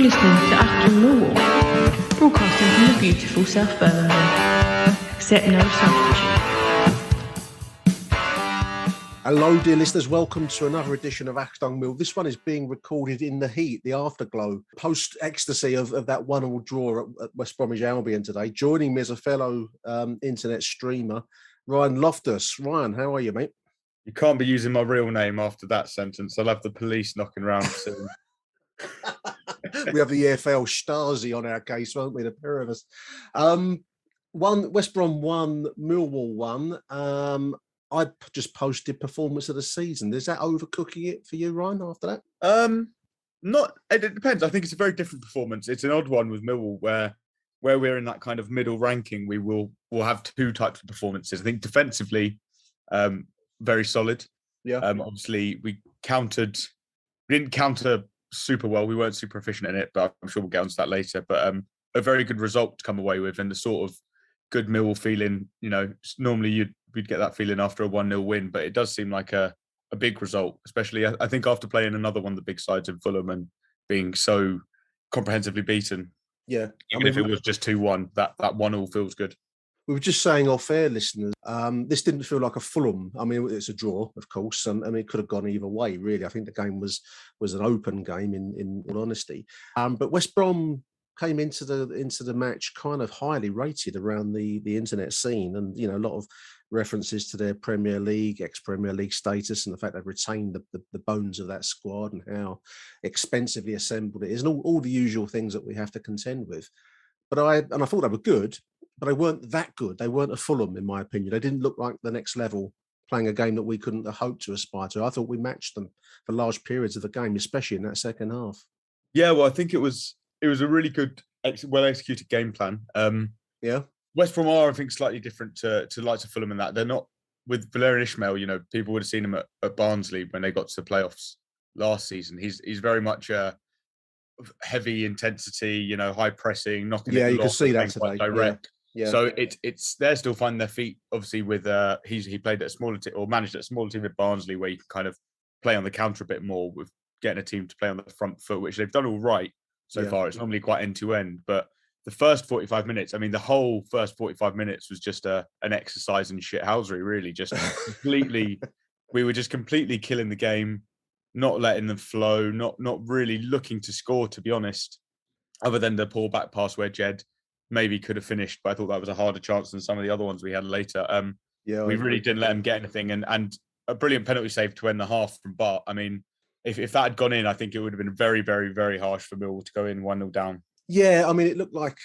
listening to AchtungMillwall, broadcasting from the beautiful South Birmingham. Accept no substitute. Hello, dear listeners. Welcome to another edition of AchtungMillwall. This one is being recorded in the heat, the afterglow, post-ecstasy of that 1-1 draw at West Bromwich Albion today. Joining me as a fellow internet streamer, Ryan Loftus. Ryan, how are you, mate? You can't be using my real name after that sentence. I'll have the police knocking around soon. We have the EFL Stasi on our case, won't we? The pair of us. West Brom 1, Millwall 1. I just posted performance of the season. Is that overcooking it for you, Ryan, after that? Not. It depends. I think it's a very different performance. It's an odd one with Millwall where we're in that kind of middle ranking. We'll have two types of performances. I think defensively, very solid. Yeah. Obviously, we didn't counter super well. We weren't super efficient in it, but I'm sure we'll get onto that later. But a very good result to come away with, and the sort of good Millwall feeling. You know, normally we'd get that feeling after a 1-0 win, but it does seem like a big result, especially I think after playing another one of the big sides in Fulham and being so comprehensively beaten. Yeah. Even if it was just 2-1, that 1-1 feels good. We were just saying off air, listeners, this didn't feel like a Fulham. I mean, it's a draw, of course, and I mean, it could have gone either way, really. I think the game was an open game, in all honesty. But West Brom came into the match kind of highly rated around the internet scene, and a lot of references to their Premier League, ex-Premier League status, and the fact they've retained the bones of that squad and how expensively assembled it is, and all the usual things that we have to contend with. But I thought they were good, but they weren't that good. They weren't a Fulham, in my opinion. They didn't look like the next level, playing a game that we couldn't have hoped to aspire to. I thought we matched them for large periods of the game, especially in that second half. Yeah, well, I think it was a really good, well-executed game plan. Yeah. West Brom are, I think, slightly different to likes of Fulham in that they're not with Valérien Ismaël. People would have seen him at Barnsley when they got to the playoffs last season. He's very much a heavy intensity, high pressing, knocking. Yeah, you can see that today. Direct. Yeah. So it's they're still finding their feet. Obviously, with he played at a smaller team or managed at a smaller team at Barnsley, where you can kind of play on the counter a bit more with getting a team to play on the front foot, which they've done all right so far. It's normally quite end to end, but the first 45 minutes, I mean, the whole first 45 minutes was just an exercise in shithousery, really. Just completely, we were just completely killing the game, not letting them flow, not really looking to score, to be honest, other than the poor back pass where Jed maybe could have finished, but I thought that was a harder chance than some of the other ones we had later. We really didn't let him get anything, and a brilliant penalty save to end the half from Bart. I mean, if that had gone in, I think it would have been very, very, very harsh for Millwall to go in 1-0 down. Yeah, I mean, it looked like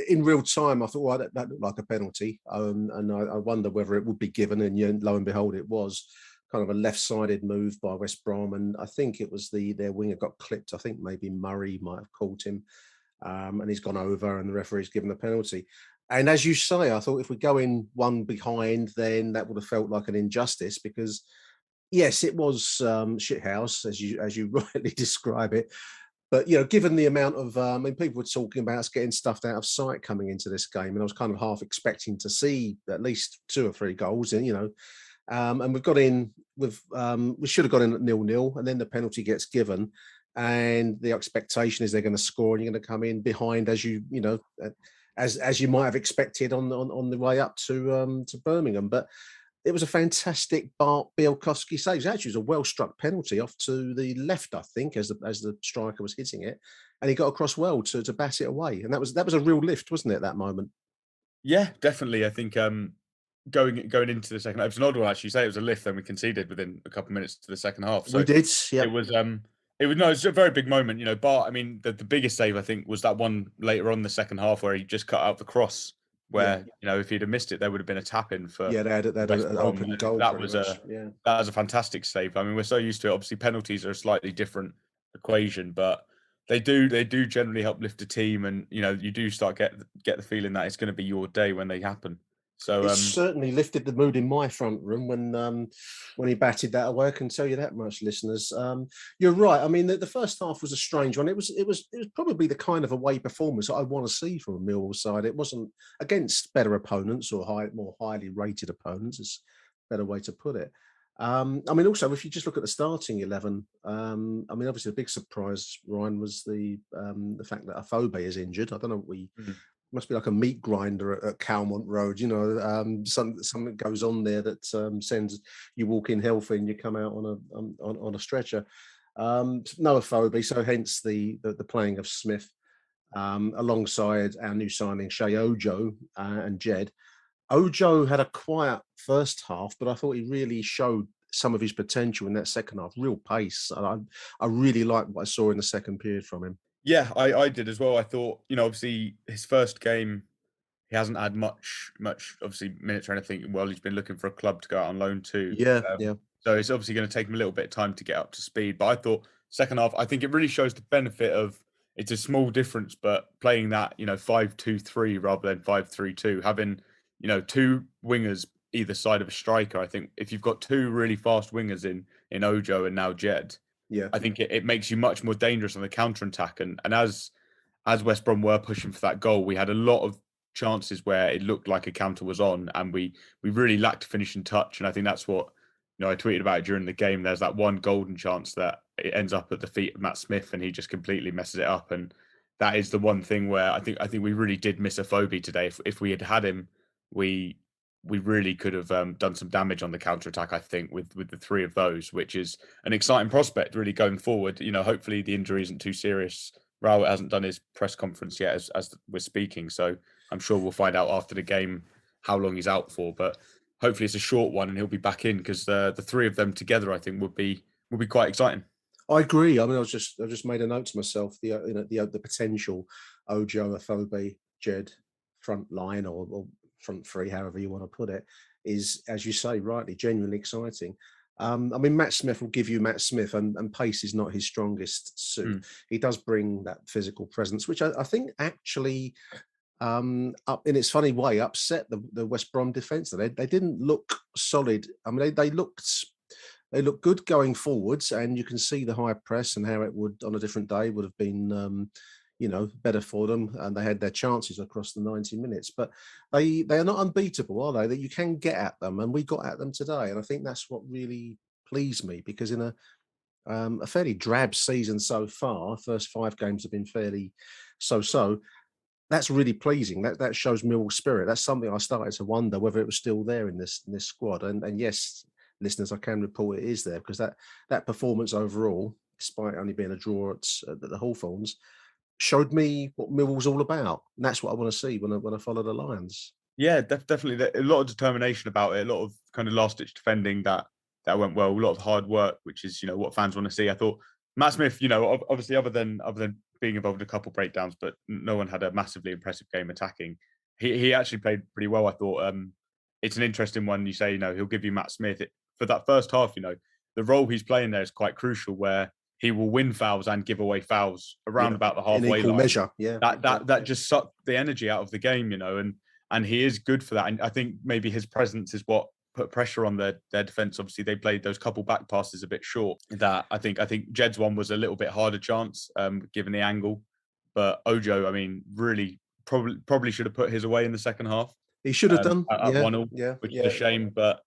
in real time, I thought, well, that looked like a penalty. And I wonder whether it would be given. And lo and behold, it was kind of a left-sided move by West Brom. And I think it was their winger got clipped. I think maybe Murray might have caught him. And he's gone over and the referee's given the penalty. And as you say, I thought if we go in one behind, then that would have felt like an injustice because, yes, it was shithouse, as you rightly describe it. But, given the amount of, people were talking about us getting stuffed out of sight coming into this game, and I was kind of half expecting to see at least 2 or 3 goals, and we've got in with, we should have got in at 0-0, and then the penalty gets given, and the expectation is they're going to score, and you're going to come in behind as you might have expected on the way up to Birmingham, but. It was a fantastic Bart Bielkowski save. Actually, it was a well-struck penalty off to the left, I think, as the striker was hitting it, and he got across well to bat it away. And that was a real lift, wasn't it? At that moment. Yeah, definitely. I think going into the second half, it was an odd one actually. You say it was a lift, then we conceded within a couple of minutes to the second half. So we did. Yeah, it was a very big moment. Bart. I mean, the biggest save I think was that one later on in the second half where he just cut out the cross. Where if he'd have missed it, there would have been a tap in for. Yeah, they had an open goal. That was a fantastic save. I mean, we're so used to it. Obviously, penalties are a slightly different equation, but they do generally help lift a team, and you do start get the feeling that it's going to be your day when they happen. So it certainly lifted the mood in my front room when he batted that away. I can tell you that much, listeners. You're right. I mean, the first half was a strange one. It was probably the kind of away performance that I want to see from a Millwall side. It wasn't against better opponents or more highly rated opponents. It's a better way to put it. I mean, also, if you just look at the starting 11, I mean, obviously, the big surprise, Ryan, was the fact that Afobe is injured. I don't know. Must be like a meat grinder at Calmont Road, something goes on there that sends you walk in healthy and you come out on a stretcher. No Afobe, so hence the playing of Smith alongside our new signing Shea Ojo and Jed. Ojo had a quiet first half, but I thought he really showed some of his potential in that second half. Real pace. I really liked what I saw in the second period from him. Yeah, I did as well. I thought, obviously his first game, he hasn't had much obviously minutes or anything. Well, he's been looking for a club to go out on loan to. Yeah. So it's obviously going to take him a little bit of time to get up to speed. But I thought second half, I think it really shows the benefit of, it's a small difference, but playing that 5-2-3 rather than 5-3-2, having two wingers either side of a striker. I think if you've got two really fast wingers in Ojo and now Jed, I think it makes you much more dangerous on the counter attack. And as West Brom were pushing for that goal, we had a lot of chances where it looked like a counter was on, and we really lacked finishing touch. And I think that's what I tweeted about it during the game. There's that one golden chance that it ends up at the feet of Matt Smith, and he just completely messes it up. And that is the one thing where I think we really did miss Afobe today. If we had him, we really could have done some damage on the counter attack. I think with the three of those, which is an exciting prospect really going forward. Hopefully the injury isn't too serious. Rowett hasn't done his press conference yet as we're speaking, so I'm sure we'll find out after the game how long he's out for. But hopefully it's a short one and he'll be back in, because the three of them together, I think, would be quite exciting. I agree. I mean, I just made a note to myself. The potential Ojo, Afobe, Jed front line or front three, however you want to put it, is, as you say, rightly, genuinely exciting. I mean, Matt Smith will give you Matt Smith, and pace is not his strongest suit. He does bring that physical presence, which I think actually, up in its funny way, upset the West Brom defence. They didn't look solid. I mean, they looked good going forwards, and you can see the high press and how it would, on a different day, would have been better for them, and they had their chances across the 90 minutes. But they are not unbeatable, are they? That you can get at them, and we got at them today. And I think that's what really pleased me, because in a fairly drab season so far, first 5 games have been fairly so. That's really pleasing. That shows Millwall spirit. That's something I started to wonder whether it was still there in this squad. And yes, listeners, I can report it is there, because that performance overall, despite only being a draw at the Hawthorns, showed me what Millwall's all about. And that's what I want to see when I follow the Lions. Yeah, definitely. A lot of determination about it, a lot of kind of last-ditch defending that went well, a lot of hard work, which is, what fans want to see. I thought Matt Smith, obviously other than being involved in a couple breakdowns, but no one had a massively impressive game attacking. He actually played pretty well, I thought. It's an interesting one. You say, he'll give you Matt Smith. For that first half, the role he's playing there is quite crucial, where he will win fouls and give away fouls around about the halfway in equal line. Measure, yeah. That just sucked the energy out of the game, and he is good for that. And I think maybe his presence is what put pressure on their defence. Obviously, they played those couple back passes a bit short. That I think Jed's one was a little bit harder chance, given the angle. But Ojo, I mean, really probably should have put his away in the second half. He should have done at 1-0, which is a shame. But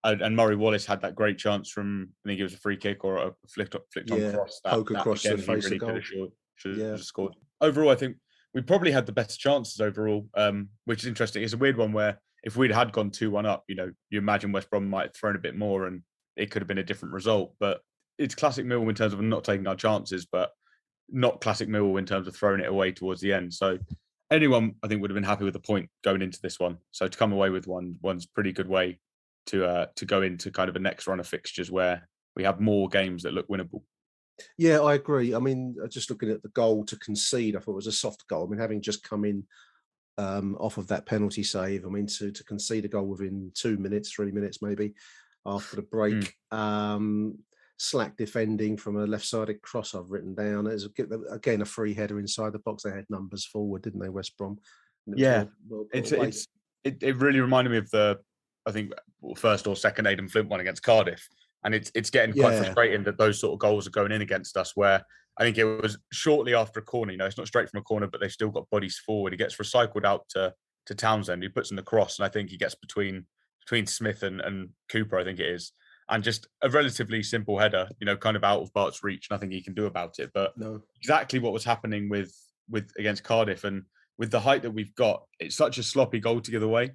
and Murray Wallace had that great chance from, I think it was a free kick or a flicked on cross. Poke across the face really of goal. Should have scored. Overall, I think we probably had the better chances overall, which is interesting. It's a weird one where if we'd had gone 2-1 up, you imagine West Brom might have thrown a bit more and it could have been a different result. But it's classic Millwall in terms of not taking our chances, but not classic Millwall in terms of throwing it away towards the end. So anyone, I think, would have been happy with the point going into this one. So to come away with one's pretty good way to go into kind of a next run of fixtures where we have more games that look winnable. Yeah, I agree. I mean, just looking at the goal to concede, I thought it was a soft goal. I mean, having just come in off of that penalty save, I mean, to concede a goal within 2 minutes, 3 minutes maybe after the break, slack defending from a left-sided cross I've written down. It was, again, a free header inside the box. They had numbers forward, didn't they, West Brom? Yeah, it really reminded me of the, I think, first or second Aidan Flint one against Cardiff. And it's getting quite frustrating that those sort of goals are going in against us, where I think it was shortly after a corner. It's not straight from a corner, but they've still got bodies forward. He gets recycled out to Townsend, who puts in the cross, and I think he gets between Smith and Cooper, I think it is. and just a relatively simple header, kind of out of Bart's reach, nothing he can do about it. But No. exactly what was happening with against Cardiff, and with the height that we've got, it's such a sloppy goal to give away.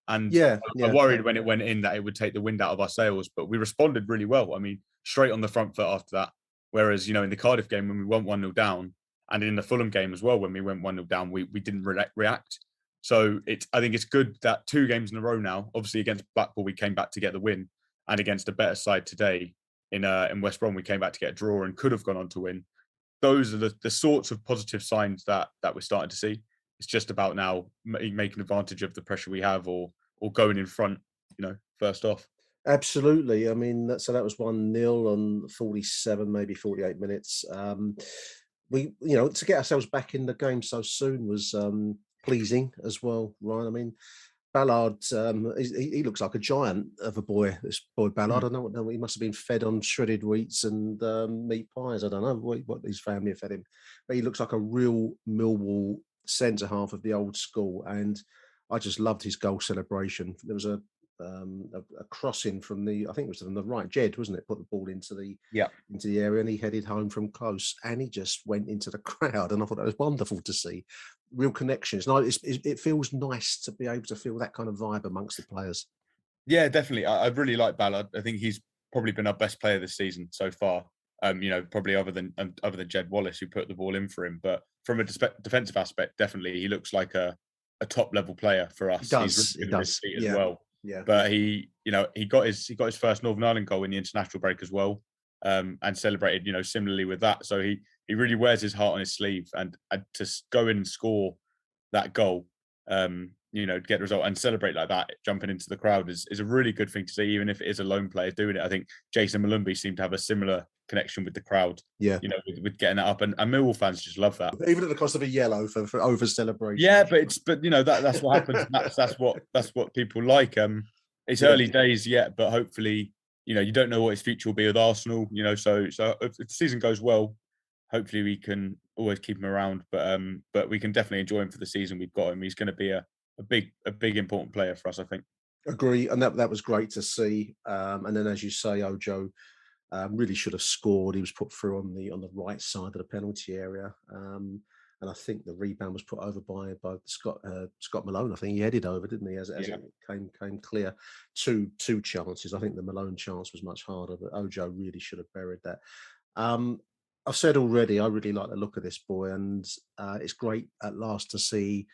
And I worried when it went in that it would take the wind out of our sails, but we responded really well. I mean, straight on the front foot after that. Whereas, in the Cardiff game when we went 1-0 down, and in the Fulham game as well, when we went 1-0 down, we didn't react. So I think it's good that 2 games in a row now, obviously against Blackpool, we came back to get the win, and against a better side today in West Brom, we came back to get a draw and could have gone on to win. Those are the sorts of positive signs that we're starting to see. It's just about now making advantage of the pressure we have, or going in front, first off. Absolutely. I mean, that was 1-0 on 47, maybe 48 minutes. We, to get ourselves back in the game so soon was pleasing as well, Ryan. I mean, Ballard, he looks like a giant of a boy, this boy Ballard. I don't know, he must have been fed on shredded wheats and meat pies. I don't know what his family have fed him, but he looks like a real Millwall centre half of the old school. And I just loved his goal celebration. There was a crossing from I think it was from the right, Jed, wasn't it? Put the ball into the area, and he headed home from close, and he just went into the crowd, and I thought that was wonderful to see. Real connections. It feels nice to be able to feel that kind of vibe amongst the players. Yeah, definitely. I really like Ballard. I think he's probably been our best player this season so far. Probably other than Jed Wallace, who put the ball in for him. But from a defensive aspect, definitely he looks like a top level player for us. He's really good as well. Yeah. But he got his first Northern Ireland goal in the international break as well, and celebrated, similarly with that. So he really wears his heart on his sleeve, and to go in and score that goal, get the result and celebrate like that, jumping into the crowd is a really good thing to see, even if it is a lone player doing it. I think Jason Malumbi seemed to have a similar connection with the crowd. Yeah. With getting that up, and Millwall fans just love that. Even at the cost of a yellow for over celebration. Yeah, but that's what happens. That's what people like. It's early days yet, but hopefully, you don't know what his future will be with Arsenal. So if the season goes well, hopefully we can always keep him around. But we can definitely enjoy him for the season we've got him. He's going to be a big important player for us, I think. Agree, and that was great to see. And then, as you say, Ojo really should have scored. He was put through on the right side of the penalty area, and I think the rebound was put over by Scott Malone. I think he headed over, didn't he? As it came clear. Two chances. I think the Malone chance was much harder, but Ojo really should have buried that. I've said already, I really like the look of this boy, and it's great at last to see.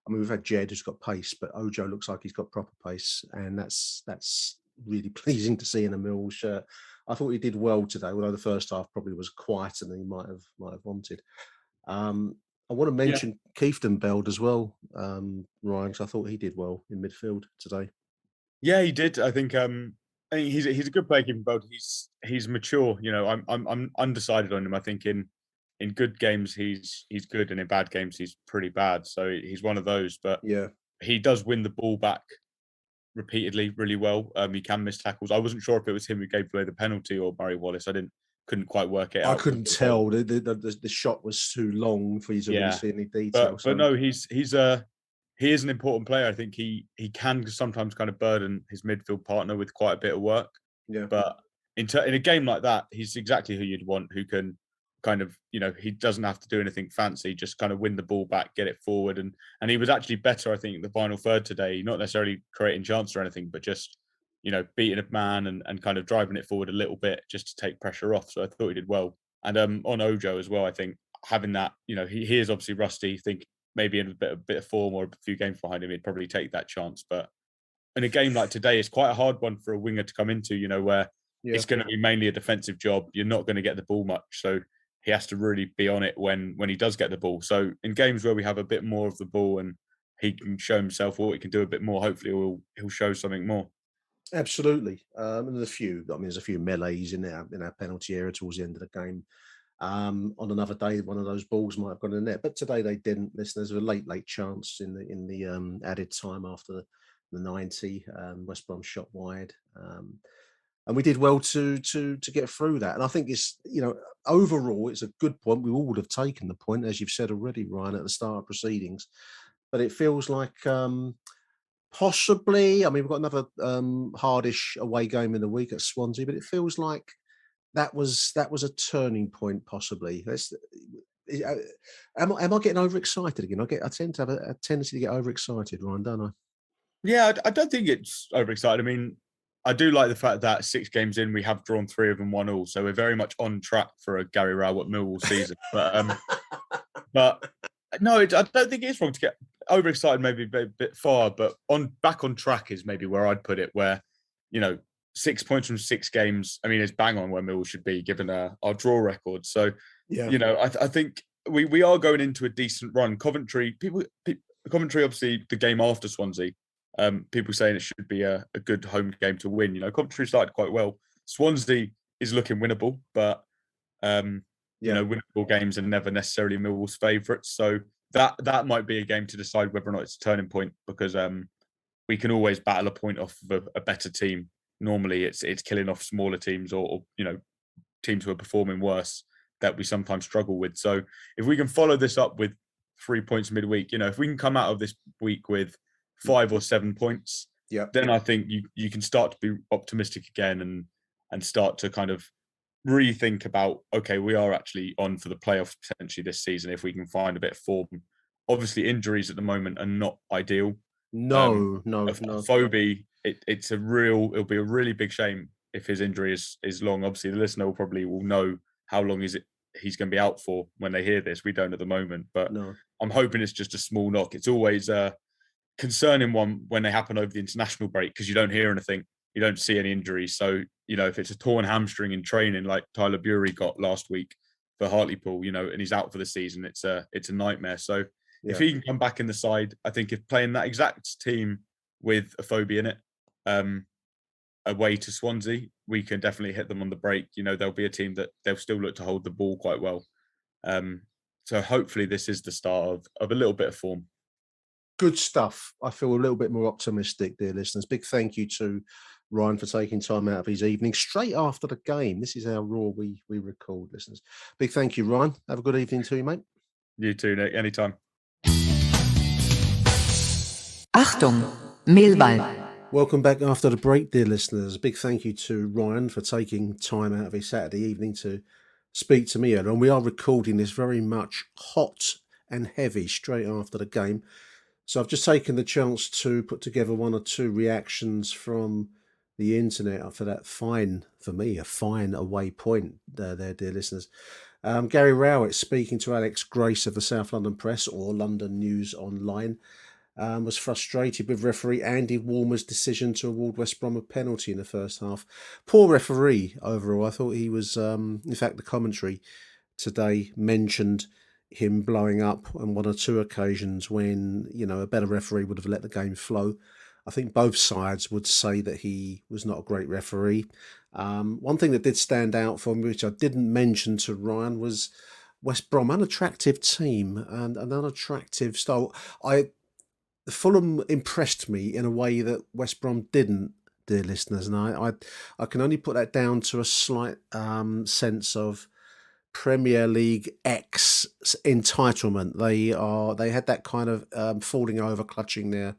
I mean, we've had Jed who's got pace, but Ojo looks like he's got proper pace, and that's really pleasing to see in a Millwall shirt. I thought he did well today, although the first half probably was quieter than he might have wanted. I want to mention Keefton Beld as well, Ryan, because I thought he did well in midfield today. Yeah, he did. I think he's a good player, Keefton Beld. He's mature. I'm undecided on him. I think in good games he's good, and in bad games he's pretty bad. So he's one of those. But he does win the ball back repeatedly really well. He can miss tackles. I wasn't sure if it was him who gave away the penalty or Murray Wallace. Couldn't quite work it out. I couldn't tell. The shot was too long for you to really see any detail. But no, he is an important player. I think he can sometimes kind of burden his midfield partner with quite a bit of work. Yeah. But in a game like that, he's exactly who you'd want, who can kind of, he doesn't have to do anything fancy, just kind of win the ball back, get it forward. And he was actually better, I think, in the final third today, not necessarily creating chances or anything, but just, beating a man and kind of driving it forward a little bit just to take pressure off. So I thought he did well. And on Ojo as well, I think having that, he is obviously rusty. I think maybe in a bit of form or a few games behind him, he'd probably take that chance. But in a game like today, it's quite a hard one for a winger to come into, where it's going to be mainly a defensive job. You're not going to get the ball much. So he has to really be on it when he does get the ball. So in games where we have a bit more of the ball and he can show himself what he can do a bit more, hopefully he'll show something more. Absolutely. And there's a few melees in our penalty area towards the end of the game. On another day, one of those balls might have gone in there, but today they didn't. There's a late chance in the added time after the 90. West Brom shot wide, and we did well to get through that. And I think it's overall it's a good point. We all would have taken the point, as you've said already, Ryan, at the start of proceedings. But it feels like Possibly. I mean, we've got another hardish away game in the week at Swansea, but it feels like that was a turning point. Possibly. Uh, am I getting overexcited again? I tend to have a tendency to get overexcited, Ryan, don't I? Yeah, I don't think it's overexcited. I mean, I do like the fact that 6 games in, we have drawn 3 of them 1-1, so we're very much on track for a Gary Rowett Millwall season. But no, I don't think it's wrong to get overexcited. Maybe a bit far, but back on track is maybe where I'd put it. Where 6 points from 6 games. I mean, it's bang on where Millwall should be given our draw record. So Yeah. I think we are going into a decent run. Coventry, obviously the game after Swansea. People saying it should be a good home game to win. Coventry started quite well. Swansea is looking winnable, but winnable games are never necessarily Millwall's favourites. So that might be a game to decide whether or not it's a turning point, because we can always battle a point off of a better team. Normally, it's killing off smaller teams or teams who are performing worse that we sometimes struggle with. So if we can follow this up with 3 points midweek, if we can come out of this week with 5 or 7 points, then I think you can start to be optimistic again and start to kind of rethink about, okay, we are actually on for the playoffs potentially this season if we can find a bit of form. Obviously, injuries at the moment are not ideal. No. Phoebe, it'll be a really big shame if his injury is long. Obviously, the listener probably will know how long he's going to be out for when they hear this. We don't at the moment, but No. I'm hoping it's just a small knock. It's always a concerning one when they happen over the international break, because you don't hear anything, you don't see any injuries. So if it's a torn hamstring in training like Tyler Bury got last week for Hartlepool, and he's out for the season, it's a nightmare. So if he can come back in the side, I think if playing that exact team with a phobia in it, away to Swansea, we can definitely hit them on the break. There'll be a team that they'll still look to hold the ball quite well. So hopefully this is the start of a little bit of form. Good stuff. I feel a little bit more optimistic, dear listeners. Big thank you to Ryan for taking time out of his evening straight after the game. This is how raw we record, listeners. Big thank you, Ryan. Have a good evening too, mate. You too, Nick. Anytime. Achtung, Millwall. Welcome back after the break, dear listeners. Big thank you to Ryan for taking time out of his Saturday evening to speak to me earlier. And we are recording this very much hot and heavy straight after the game. So I've just taken the chance to put together 1 or 2 reactions from the internet for that fine, for me, a fine away point there, dear listeners. Gary Rowett speaking to Alex Grace of the South London Press, or London News Online, was frustrated with referee Andy Warmer's decision to award West Brom a penalty in the first half. Poor referee overall. I thought he was, in fact, the commentary today mentioned him blowing up on 1 or 2 occasions when, a better referee would have let the game flow. I think both sides would say that he was not a great referee. One thing that did stand out for me, which I didn't mention to Ryan, was West Brom, an attractive team and an unattractive style. Fulham impressed me in a way that West Brom didn't, dear listeners, and I can only put that down to a slight sense of Premier League X entitlement. They had that kind of falling over, clutching their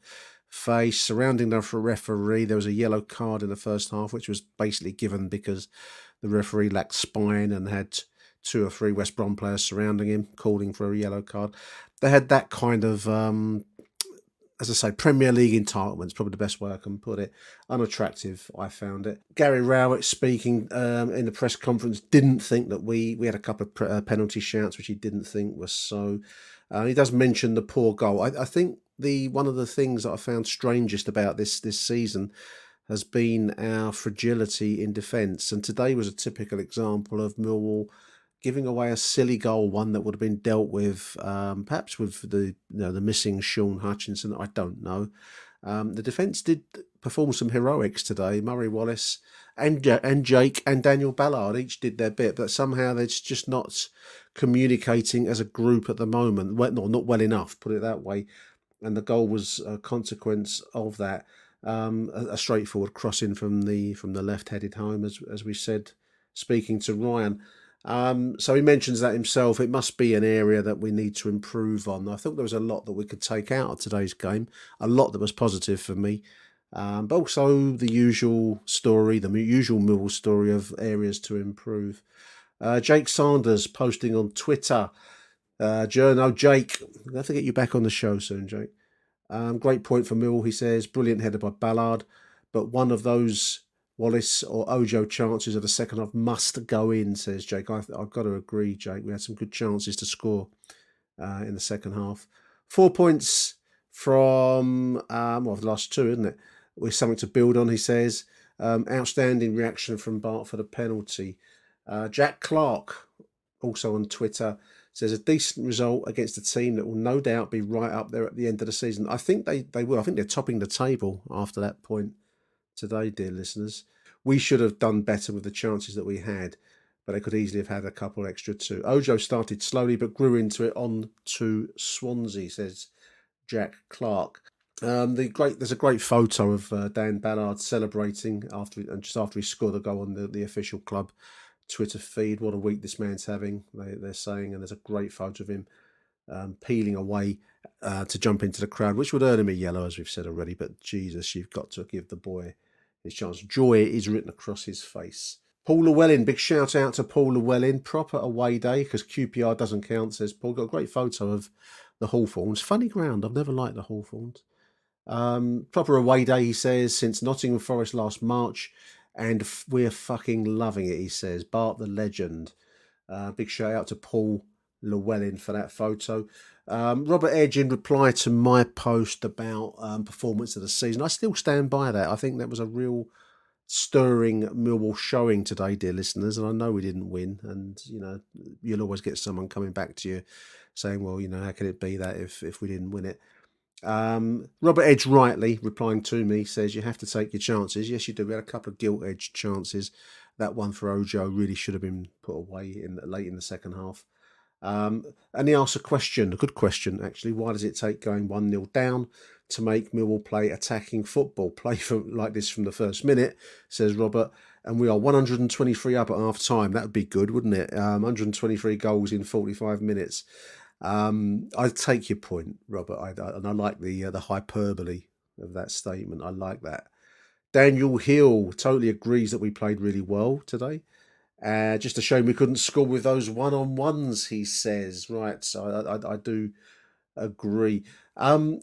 face, surrounding the referee. There was a yellow card in the first half, which was basically given because the referee lacked spine and had 2 or 3 West Brom players surrounding him, calling for a yellow card. They had that kind of, as I say, Premier League entitlement is probably the best way I can put it. Unattractive, I found it. Gary Rowett speaking in the press conference didn't think that we had a couple of penalty shouts, which he didn't think was so. He does mention the poor goal. I think one of the things that I found strangest about this season has been our fragility in defence. And today was a typical example of Millwall giving away a silly goal, one that would have been dealt with, perhaps with the missing Sean Hutchinson. I don't know. The defence did perform some heroics today. Murray Wallace and Jake and Daniel Ballard each did their bit, but somehow they're just not communicating as a group at the moment. Well, not well enough, put it that way. And the goal was a consequence of that. A straightforward crossing from the left headed home, as we said, speaking to Ryan. So he mentions that himself. It must be an area that we need to improve on. I thought there was a lot that we could take out of today's game, a lot that was positive for me, but also the usual story, the usual Millwall story of areas to improve. Jake Sanders posting on Twitter. Jake, I'll have to get you back on the show soon, Jake. Great point for Millwall, he says. Brilliant header by Ballard, but one of those Wallace or Ojo chances of the second half must go in, says Jake. I've got to agree, Jake. We had some good chances to score in the second half. 4 points from the last two, isn't it? With something to build on, he says. Outstanding reaction from Bart for the penalty. Jack Clark, also on Twitter, says a decent result against a team that will no doubt be right up there at the end of the season. I think they will. I think they're topping the table after that point today, dear listeners. We should have done better with the chances that we had, but they could easily have had a couple extra too. Ojo started slowly but grew into it on to Swansea, says Jack Clark. There's a great photo of Dan Ballard celebrating just after he scored a goal on the official club Twitter feed. What a week this man's having, they're saying, and there's a great photo of him peeling away to jump into the crowd, which would earn him a yellow, as we've said already. But Jesus, you've got to give the boy his chance. Joy is written across his face. Paul Llewellyn, big shout out to Paul Llewellyn. Proper away day because QPR doesn't count, says Paul. Got a great photo of the Hawthorns. Funny ground. I've never liked the Hawthorns. Proper away day, he says, since Nottingham Forest last March, and we're fucking loving it, he says. Bart the legend. Big shout out to Paul Llewellyn for that photo. Robert Edge, in reply to my post about performance of the season, I still stand by that. I think that was a real stirring Millwall showing today, dear listeners, and I know we didn't win, and you'll always get someone coming back to you saying, well, how can it be that if we didn't win it? Robert Edge, rightly replying to me, says you have to take your chances. Yes, you do. We had a couple of gilt-edged chances. That one for Ojo really should have been put away late in the second half. And he asks a question, a good question actually. Why does it take going 1-0 down to make Millwall play attacking football? Play like this from the first minute, says Robert. And we are 123 up at half time. That would be good, wouldn't it? 123 goals in 45 minutes. I take your point, Robert, and I like the hyperbole of that statement. I like that. Daniel Hill totally agrees that we played really well today. Just a shame we couldn't score with those one-on-ones, he says. Right, so I do agree.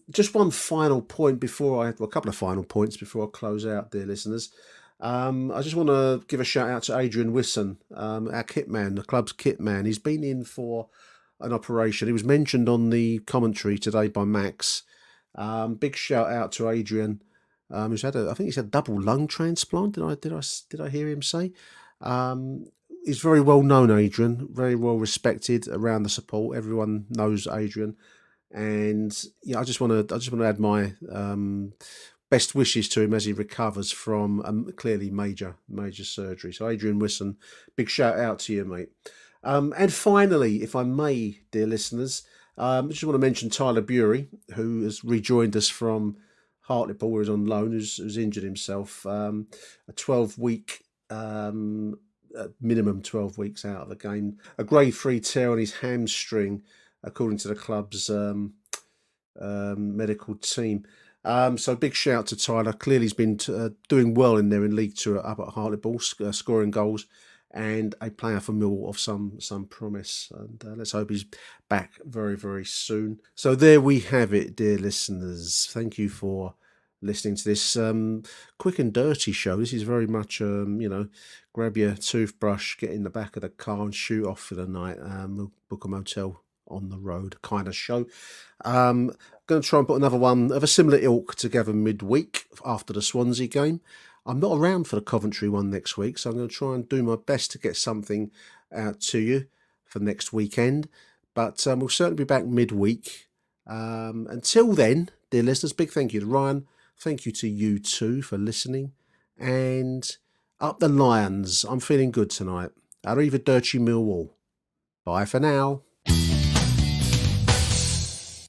Just one final point a couple of final points before I close out, dear listeners. I just want to give a shout out to Adrian Wisson, our kit man, the club's kit man. He's been in for an operation. He was mentioned on the commentary today by Max. Big shout out to Adrian, who's had I think he's had double lung transplant. Did I hear him say? He's very well known, Adrian, very well respected around the support. Everyone knows Adrian, and I just want to add my best wishes to him as he recovers from clearly major surgery. So Adrian Wisson, big shout out to you, mate. And finally, if I may, dear listeners, I just want to mention Tyler Bury, who has rejoined us from Hartlepool, where he's on loan, who's injured himself. A 12-week, minimum 12 weeks out of the game. A grade 3 tear on his hamstring, according to the club's medical team. So big shout to Tyler. Clearly he's been doing well in there in League 2 up at Hartlepool, scoring goals, and a player for Millwall of some promise. And let's hope he's back very, very soon. So there we have it, dear listeners. Thank you for listening to this quick and dirty show. This is very much, grab your toothbrush, get in the back of the car and shoot off for the night. We'll book a motel on the road kind of show. Going to try and put another one of a similar ilk together midweek after the Swansea game. I'm not around for the Coventry one next week, so I'm going to try and do my best to get something out to you for next weekend. But we'll certainly be back midweek. Until then, dear listeners, big thank you to Ryan. Thank you to you too for listening. And up the Lions. I'm feeling good tonight. Arrivederci Millwall. Bye for now.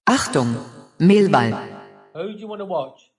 Achtung, Millwall. Who do you want to watch?